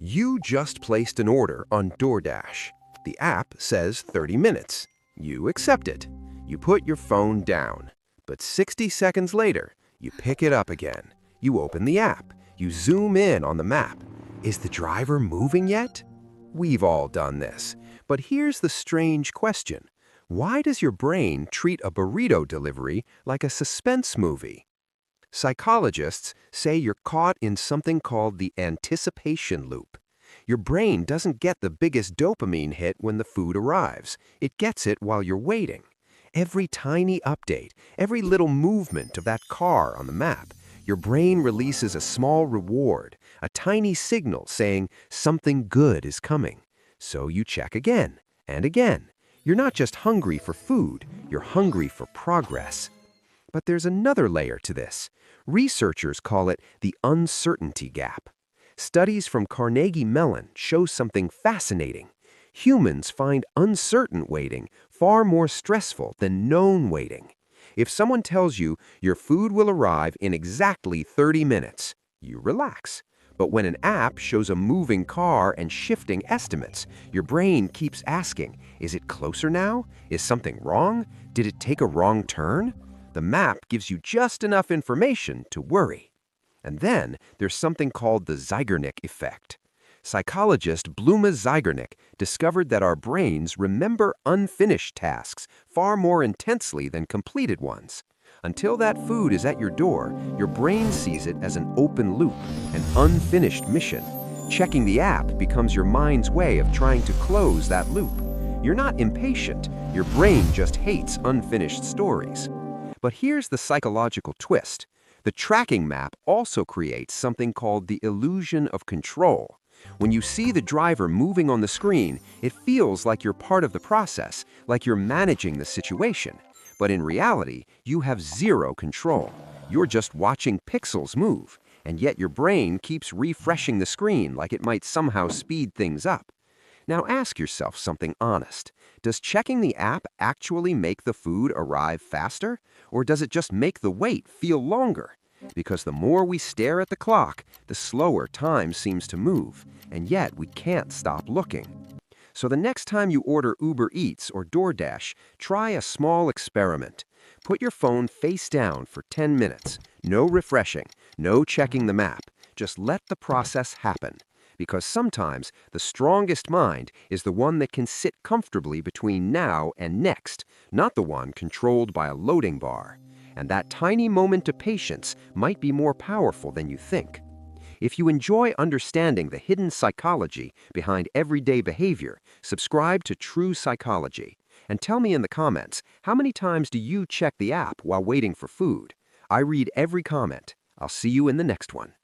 You just placed an order on DoorDash. The app says 30 minutes. You accept it. You put your phone down. But 60 seconds later, you pick it up again. You open the app. You zoom in on the map. Is the driver moving yet? We've all done this. But here's the strange question. Why does your brain treat a burrito delivery like a suspense movie? Psychologists say you're caught in something called the anticipation loop. Your brain doesn't get the biggest dopamine hit when the food arrives. It gets it while you're waiting. Every tiny update, every little movement of that car on the map, your brain releases a small reward, a tiny signal saying something good is coming. So you check again and again. You're not just hungry for food, you're hungry for progress. But there's another layer to this. Researchers call it the uncertainty gap. Studies from Carnegie Mellon show something fascinating. Humans find uncertain waiting far more stressful than known waiting. If someone tells you your food will arrive in exactly 30 minutes, you relax. But when an app shows a moving car and shifting estimates, your brain keeps asking, is it closer now? Is something wrong? Did it take a wrong turn? The map gives you just enough information to worry. And then there's something called the Zeigarnik Effect. Psychologist Bluma Zeigarnik discovered that our brains remember unfinished tasks far more intensely than completed ones. Until that food is at your door, your brain sees it as an open loop, an unfinished mission. Checking the app becomes your mind's way of trying to close that loop. You're not impatient, your brain just hates unfinished stories. But here's the psychological twist. The tracking map also creates something called the illusion of control. When you see the driver moving on the screen, it feels like you're part of the process, like you're managing the situation. But in reality, you have zero control. You're just watching pixels move, and yet your brain keeps refreshing the screen like it might somehow speed things up. Now ask yourself something honest. Does checking the app actually make the food arrive faster? Or does it just make the wait feel longer? Because the more we stare at the clock, the slower time seems to move, and yet we can't stop looking. So the next time you order Uber Eats or DoorDash, try a small experiment. Put your phone face down for 10 minutes. No refreshing, no checking the map. Just let the process happen. Because sometimes the strongest mind is the one that can sit comfortably between now and next, not the one controlled by a loading bar. And that tiny moment of patience might be more powerful than you think. If you enjoy understanding the hidden psychology behind everyday behavior, subscribe to True Psychology. And tell me in the comments, how many times do you check the app while waiting for food? I read every comment. I'll see you in the next one.